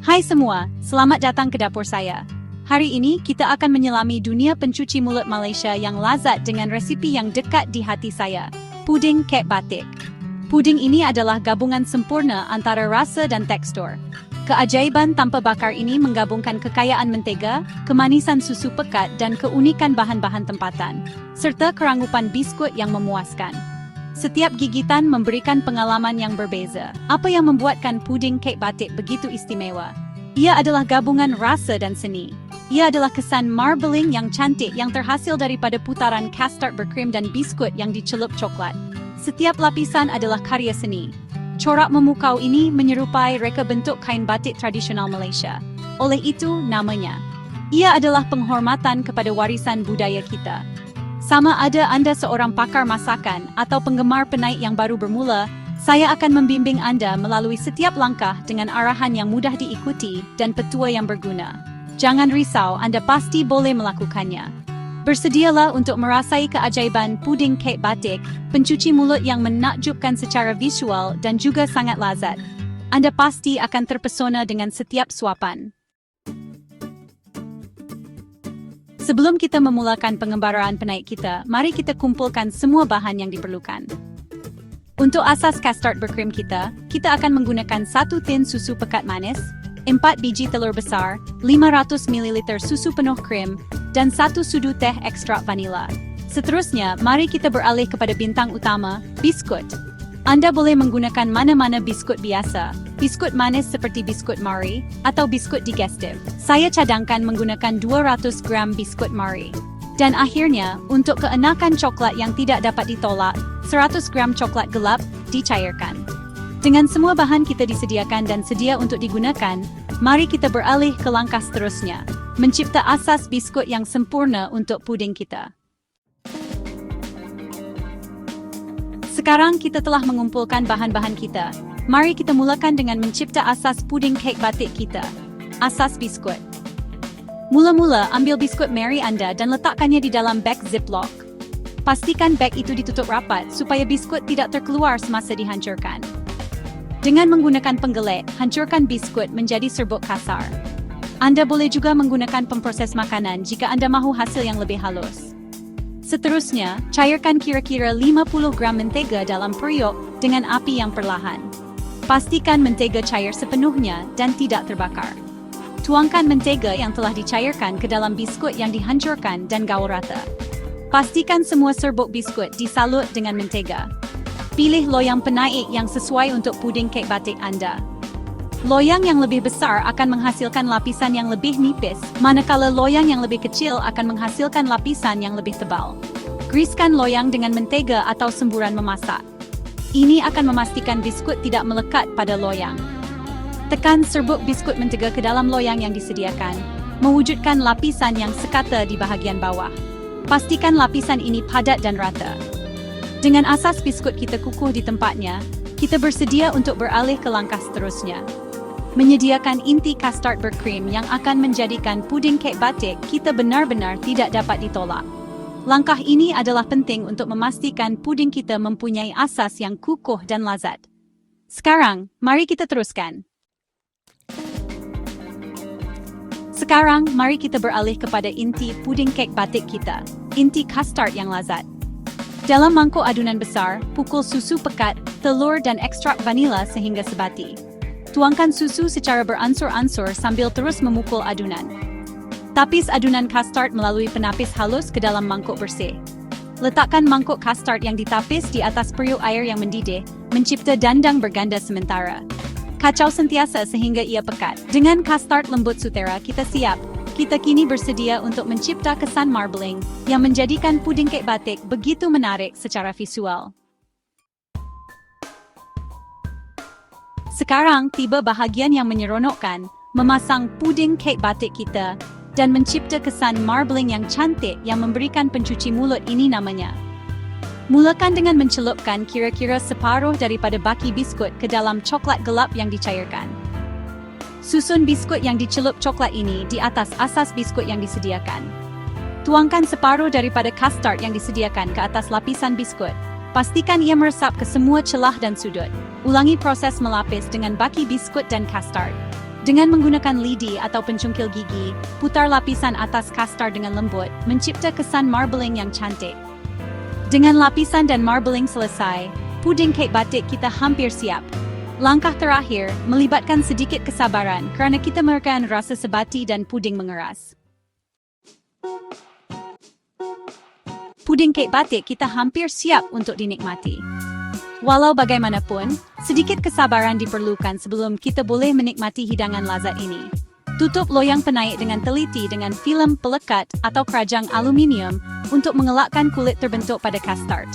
Hai semua, selamat datang ke dapur saya. Hari ini kita akan menyelami dunia pencuci mulut Malaysia yang lazat dengan resipi yang dekat di hati saya, puding kek batik. Puding ini adalah gabungan sempurna antara rasa dan tekstur. Keajaiban tanpa bakar ini menggabungkan kekayaan mentega, kemanisan susu pekat dan keunikan bahan-bahan tempatan, serta kerangupan biskut yang memuaskan. Setiap gigitan memberikan pengalaman yang berbeza. Apa yang membuatkan puding kek batik begitu istimewa? Ia adalah gabungan rasa dan seni. Ia adalah kesan marbling yang cantik yang terhasil daripada putaran custard berkrim dan biskut yang dicelup coklat. Setiap lapisan adalah karya seni. Corak memukau ini menyerupai reka bentuk kain batik tradisional Malaysia. Oleh itu, namanya. Ia adalah penghormatan kepada warisan budaya kita. Sama ada Anda seorang pakar masakan atau penggemar penaik yang baru bermula, saya akan membimbing Anda melalui setiap langkah dengan arahan yang mudah diikuti dan petua yang berguna. Jangan risau, Anda pasti boleh melakukannya. Bersedialah untuk merasai keajaiban puding kek batik, pencuci mulut yang menakjubkan secara visual dan juga sangat lazat. Anda pasti akan terpesona dengan setiap suapan. Sebelum kita memulakan pengembaraan penaik kita, mari kita kumpulkan semua bahan yang diperlukan. Untuk asas custard berkrim kita akan menggunakan 1 tin susu pekat manis, 4 biji telur besar, 500 ml susu penuh krim, dan 1 sudu teh ekstrak vanila. Seterusnya, mari kita beralih kepada bintang utama, biskut. Anda boleh menggunakan mana-mana biskut biasa, biskut manis seperti biskut Marie, atau biskut digestif. Saya cadangkan menggunakan 200 gram biskut Marie. Dan akhirnya, untuk keenakan coklat yang tidak dapat ditolak, 100 gram coklat gelap dicairkan. Dengan semua bahan kita disediakan dan sedia untuk digunakan, mari kita beralih ke langkah seterusnya, mencipta asas biskut yang sempurna untuk puding kita. Sekarang kita telah mengumpulkan bahan-bahan kita. Mari kita mulakan dengan mencipta asas puding kek batik kita. Asas biskut. Mula-mula, ambil biskut Marie Anda dan letakkannya di dalam beg ziplock. Pastikan beg itu ditutup rapat supaya biskut tidak terkeluar semasa dihancurkan. Dengan menggunakan penggelet, hancurkan biskut menjadi serbuk kasar. Anda boleh juga menggunakan pemproses makanan jika Anda mahu hasil yang lebih halus. Seterusnya, cairkan kira-kira 50 gram mentega dalam periuk dengan api yang perlahan. Pastikan mentega cair sepenuhnya dan tidak terbakar. Tuangkan mentega yang telah dicairkan ke dalam biskut yang dihancurkan dan gaul rata. Pastikan semua serbuk biskut disalut dengan mentega. Pilih loyang penaik yang sesuai untuk puding kek batik Anda. Loyang yang lebih besar akan menghasilkan lapisan yang lebih nipis, manakala loyang yang lebih kecil akan menghasilkan lapisan yang lebih tebal. Griskan loyang dengan mentega atau semburan memasak. Ini akan memastikan biskut tidak melekat pada loyang. Tekan serbuk biskut mentega ke dalam loyang yang disediakan, mewujudkan lapisan yang sekata di bahagian bawah. Pastikan lapisan ini padat dan rata. Dengan asas biskut kita kukuh di tempatnya, kita bersedia untuk beralih ke langkah seterusnya. Menyediakan inti custard berkrim yang akan menjadikan puding kek batik kita benar-benar tidak dapat ditolak. Langkah ini adalah penting untuk memastikan puding kita mempunyai asas yang kukuh dan lazat. Sekarang, mari kita teruskan. Sekarang, mari kita beralih kepada inti puding kek batik kita, inti custard yang lazat. Dalam mangkuk adunan besar, pukul susu pekat, telur dan ekstrak vanila sehingga sebati. Tuangkan susu secara beransur-ansur sambil terus memukul adunan. Tapis adunan custard melalui penapis halus ke dalam mangkuk bersih. Letakkan mangkuk custard yang ditapis di atas periuk air yang mendidih, mencipta dandang berganda sementara. Kacau sentiasa sehingga ia pekat. Dengan custard lembut sutera kita siap. Kita kini bersedia untuk mencipta kesan marbling yang menjadikan puding kek batik begitu menarik secara visual. Sekarang tiba bahagian yang menyeronokkan, memasang puding kek batik kita dan mencipta kesan marbling yang cantik yang memberikan pencuci mulut ini namanya. Mulakan dengan mencelupkan kira-kira separuh daripada baki biskut ke dalam coklat gelap yang dicairkan. Susun biskut yang dicelup coklat ini di atas asas biskut yang disediakan. Tuangkan separuh daripada custard yang disediakan ke atas lapisan biskut. Pastikan ia meresap ke semua celah dan sudut. Ulangi proses melapis dengan baki biskut dan custard. Dengan menggunakan lidi atau pencungkil gigi, putar lapisan atas kastar dengan lembut, mencipta kesan marbling yang cantik. Dengan lapisan dan marbling selesai, puding kek batik kita hampir siap. Langkah terakhir, melibatkan sedikit kesabaran kerana kita memerlukan rasa sebati dan puding mengeras. Puding kek batik kita hampir siap untuk dinikmati. Walau bagaimanapun, sedikit kesabaran diperlukan sebelum kita boleh menikmati hidangan lazat ini. Tutup loyang penaik dengan teliti dengan filem pelekat atau kerajang aluminium untuk mengelakkan kulit terbentuk pada custard.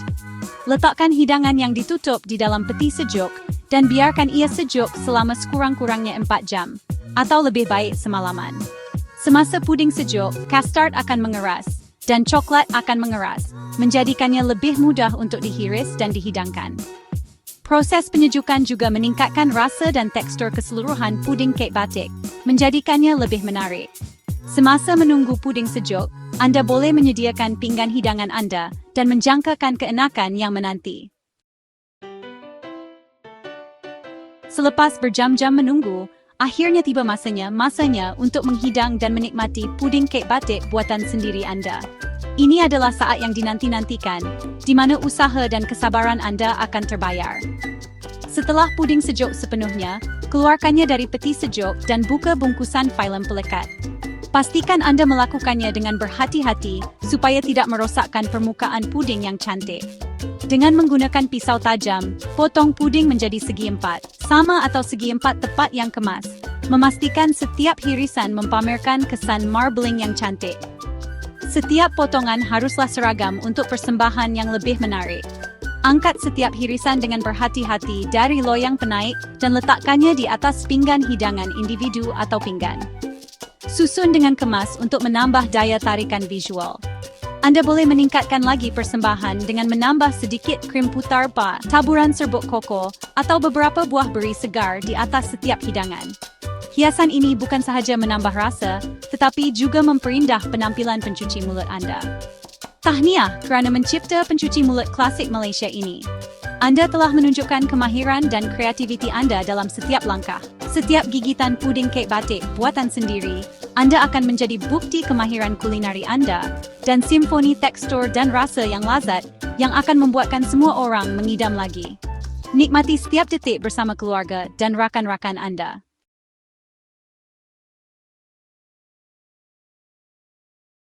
Letakkan hidangan yang ditutup di dalam peti sejuk dan biarkan ia sejuk selama sekurang-kurangnya 4 jam, atau lebih baik semalaman. Semasa puding sejuk, custard akan mengeras, dan coklat akan mengeras, menjadikannya lebih mudah untuk dihiris dan dihidangkan. Proses penyejukan juga meningkatkan rasa dan tekstur keseluruhan puding kek batik, menjadikannya lebih menarik. Semasa menunggu puding sejuk, Anda boleh menyediakan pinggan hidangan Anda dan menjangkakan keenakan yang menanti. Selepas berjam-jam menunggu, akhirnya tiba masanya untuk menghidang dan menikmati puding kek batik buatan sendiri Anda. Ini adalah saat yang dinanti-nantikan, di mana usaha dan kesabaran Anda akan terbayar. Setelah puding sejuk sepenuhnya, keluarkannya dari peti sejuk dan buka bungkusan filem pelekat. Pastikan Anda melakukannya dengan berhati-hati supaya tidak merosakkan permukaan puding yang cantik. Dengan menggunakan pisau tajam, potong puding menjadi segi 4, sama atau segi 4 tepat yang kemas. Memastikan setiap hirisan mempamerkan kesan marbling yang cantik. Setiap potongan haruslah seragam untuk persembahan yang lebih menarik. Angkat setiap hirisan dengan berhati-hati dari loyang penaik dan letakkannya di atas pinggan hidangan individu atau pinggan. Susun dengan kemas untuk menambah daya tarikan visual. Anda boleh meningkatkan lagi persembahan dengan menambah sedikit krim putar pa, taburan serbuk koko, atau beberapa buah beri segar di atas setiap hidangan. Hiasan ini bukan sahaja menambah rasa, tetapi juga memperindah penampilan pencuci mulut Anda. Tahniah kerana mencipta pencuci mulut klasik Malaysia ini. Anda telah menunjukkan kemahiran dan kreativiti Anda dalam setiap langkah. Setiap gigitan puding kek batik buatan sendiri, Anda akan menjadi bukti kemahiran kulinari Anda dan simfoni tekstur dan rasa yang lazat yang akan membuatkan semua orang mengidam lagi. Nikmati setiap detik bersama keluarga dan rakan-rakan Anda.